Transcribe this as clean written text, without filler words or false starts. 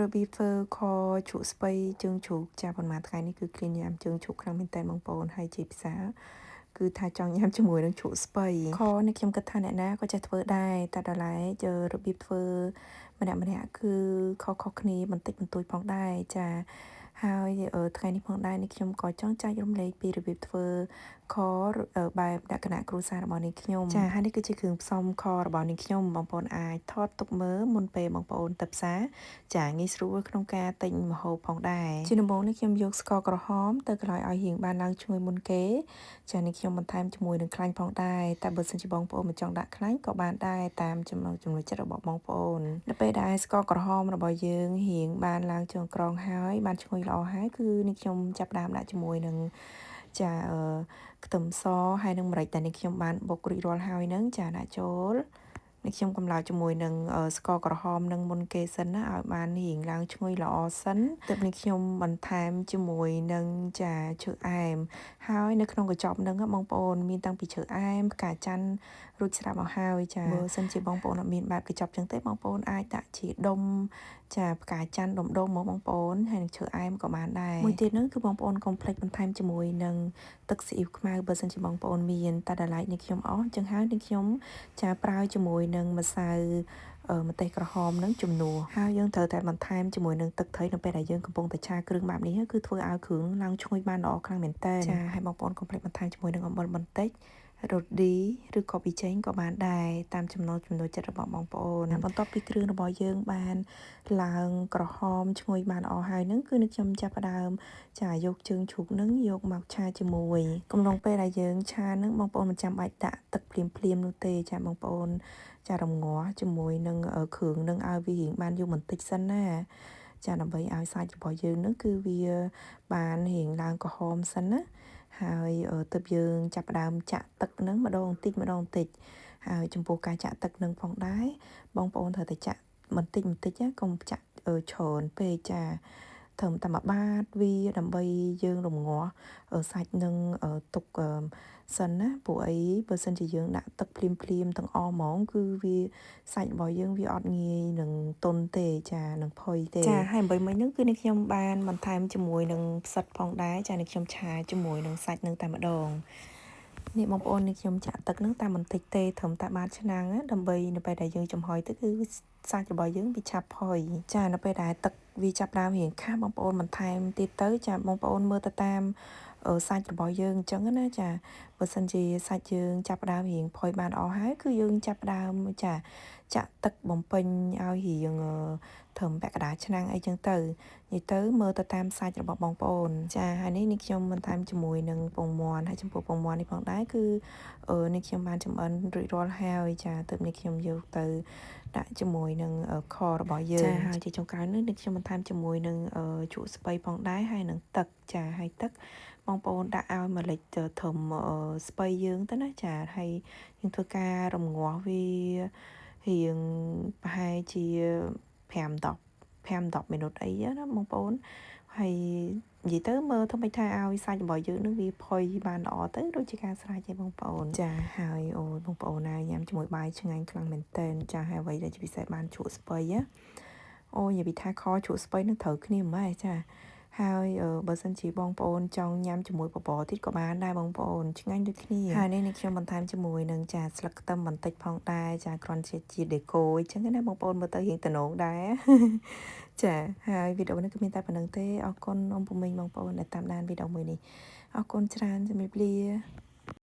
របៀបធ្វើខជ្រក់ស្ពៃជើងជ្រូកចាប៉ុន្មានថ្ងៃនេះគឺឃ្លានញ៉ាំជើងជ្រូកខ្លាំងមែនតើបងប្អូនហើយជាភាសាគឺថាចង់ញ៉ាំជាមួយនឹងជ្រក់ស្ពៃខនេះខ្ញុំគិតថាអ្នកណាក៏ចេះធ្វើដែរតែដល់ឡែករបៀបធ្វើម្នាក់គឺខុសគ្នាបន្តិចបន្តួចផងដែរចាហើយថ្ងៃនេះផងដែរនេះខ្ញុំក៏ចង់ចែករំលែកពីរបៀបធ្វើខបែបលក្ខណៈគ្រួសាររបស់នាងខ្ញុំចាហើយនេះគឺជាគ្រឿងផ្សំខរបស់នាងខ្ញុំបងប្អូនអាចថតទុកមើលមុនពេលបងប្អូនទៅផ្សារចាងាយស្រួលក្នុងការទិញម្ហូបផងដែរជាដំបូងនេះខ្ញុំយកស្ករក្រហមទៅក្លោយឲ្យរៀងបានឡើងឈ្ងុយមុនគេចានេះខ្ញុំបន្ថែមជាមួយនឹងខ្លាញ់ផងដែរតែបើសិនជាបងប្អូនមិនចង់ដាក់ខ្លាញ់ក៏បានដែរតាមចំណង់ចំណូលចិត្តរបស់បងប្អូននៅពេលដែលស្ករក្រហមរបស់យើងរៀងបានឡើងចុងក្រងហើយបានឈ្ងុយល្អហើយគឺនេះខ្ញុំចាប់ផ្ដើមដាក់ជាមួយនឹងចាខ្ទឹមសហើយនឹងម្រេចដែលនេះខ្ញុំបានបុករួចរាល់ហើយនឹងចាដាក់ចូលនេះខ្ញុំកំឡោចជាមួយនឹងស្ករក្រហមនឹងមុនគេសិនណាឲ្យបានរៀងឡើងឈ្ងុយល្អសិនទើបនេះខ្ញុំបន្ថែមជាមួយនឹងចាឈើអែមហើយនៅក្នុងកញ្ចប់នឹងបងប្អូនមានតាំងពីឈើអែមផ្កាច័ន្ទរួចស្រាប់មកហើយចាបើសិនជាបងប្អូនអត់មានបែបកញ្ចប់ចឹងទេបងប្អូនអាចដាក់ជាដុំចាផ្កាច័ន្ទដុំមកបងប្អូនហើយនឹងឈើអែមក៏បានដែរមួយទៀតហ្នឹងគឺបងប្អូនកុំភ្លេចបន្ថែមជាមួយនឹងទឹកស៊ីអ៊ីវខ្មៅបើសិនជាបងប្អូនមានតែដល់ឡែកនេះខ្ញុំអស់ចឹងហើយនេះខ្ញុំចាប្រើជាមួយនឹងម្សៅម្ទេសក្រហមនឹងជំនួសហើយយើងត្រូវតែបន្ថែមជាមួយនឹងទឹកត្រីនៅពេលដែលយើងកំពុងតែឆាគ្រឿងបែបនេះគឺធ្វើឲ្យគ្រឿងឡើងឈ្ងុយបានល្អខ្លាំងមែនតើចាហើយបងប្អូនកុំភ្លេចបន្ថែមជាមួយនឹងអំបិលបន្តិចរ៉ូឌីឬក៏ប៊ីចេងក៏បានដែរតាមចំណូលចិត្តរបស់បងប្អូនបន្ទាប់ពីគ្រឿងរបស់យើងបានឡើងក្រហមឈ្ងុយបានល្អហើយនឹងគឺនឹងខ្ញុំចាប់ផ្ដើមចាយកជើងជ្រូកនឹងយកមកឆាជាមួយកំឡុងពេលដែលយើងឆានឹងបងប្អូនមិនចាំបាច់ដាក់ទឹកភ្លាមនោះទេចាបងប្អូនចារំងាស់ជាមួយនឹងគ្រឿងនឹងឲ្យវារៀងបានយូរបន្តិចសិនណាចាដើម្បីឲ្យសាច់របស់យើងនឹងគឺវាបានរៀងឡើងក្រហមសិនណាហើយទើបយើងចាប់ផ្ដើមចាក់ទឹកនឹងម្ដងបន្តិចហើយចំពោះការចាក់ទឹកនឹងផងដែរបងប្អូនត្រូវតែចាក់បន្តិចកុំចាក់ច្រើនពេកចាត្រឹមតែមួយបាតវាដើម្បីយើងរំងាស់សាច់នឹងទុកសិនណាព្រោះអីបើសិនជាយើងដាក់ទឹកភ្លាមទាំងអស់ហ្មងគឺវាសាច់របស់យើងវាអត់ងាយនឹងទន់ទេចានឹងផុយទេចាហើយអ្វីមិញហ្នឹងគឺនេះខ្ញុំបានបន្ថែមជាមួយនឹងផ្សិតផងដែរចានេះខ្ញុំឆាជាមួយនឹងសាច់នឹងតែម្ដងនេះបងប្អូននេះខ្ញុំចាក់ទឹកនឹងតែបន្តិចទេត្រឹមតែបាតឆ្នាំងដើម្បីនៅពេលដែលយើងចំហុយទៅគឺសាច់របស់យើងវាឆាប់ផុយចានៅពេលដែលទឹកវាចាប់ផ្ដើមរៀងខាស់បងប្អូនបន្ថែមទៀតទៅចាបងប្អូនមើលទៅតាមសាច់របស់យើងអញ្ចឹងណាចាបើសិនជាសាច់យើងចាប់ផ្ដើមរៀងផុយបានអស់ហើយគឺយើងចាប់ផ្ដើមចាចាក់ទឹកបំពេញឲ្យរៀងត្រឹមពាក់កណ្ដាលឆ្នាំងអីចឹងទៅនិយាយទៅមើលទៅតាមសាច់របស់បងប្អូនចាហើយនេះខ្ញុំបន្ថែមជាមួយនឹងពងមាន់ហើយចំពោះពងមាន់នេះផងដែរគឺនេះខ្ញុំបានចម្អិនរួចរាល់ហើយចាទើបនេះខ្ញុំយកទៅដាក់ជាមួយនឹងខរបស់យើងចាហើយជាចុងក្រោយនេះខ្ញុំបន្ថែមជាមួយនឹងជ្រក់ស្ពៃផងដែរហើយនឹងទឹកចាហើយទឹកបងប្អូនដាក់ឲ្យម្លិចធំស្ពៃយើងទៅណាចាហើយយើងធ្វើការរំងាស់វារៀងប្រហែលជា5-10មីនិតអីណាបងប្អូនហើយនិយាយទៅមើលធ្វើម៉េចថាឲ្យសាច់របស់យើងនឹងវាផុយបានល្អទៅដូចជាការស្រេចទេបងប្អូនចាហើយបងប្អូនណាញ៉ាំជាមួយបាយឆ្ងាញ់ខ្លាំងមែនតើចាហើយអ្វីដែលជាពិសេសបានជ្រក់ស្ពៃនិយាយពីថាខជ្រក់ស្ពៃនឹងត្រូវគ្នាម៉េចចាហើយបើសិនជាបងប្អូនចង់ញ៉ាំជាមួយបបរទៀតក៏បានដែរបងប្អូនឆ្ងាញ់ដូចគ្នាហើយនេះខ្ញុំបន្ថែមជាមួយនឹងចាស្លឹកខ្ទឹមបន្តិចផងដែរចាគ្រាន់ជាដេកូអញ្ចឹងណាបងប្អូនមើលទៅរៀងតំណងដែរចាហើយវីដេអូនេះគឺមានតែប៉ុណ្្នឹងទេអរគុណអ៊ំពុំមីងបងប្អូនដែលតាមដានវីដេអូមួយនេះអរគុណច្រើនជំរាបលា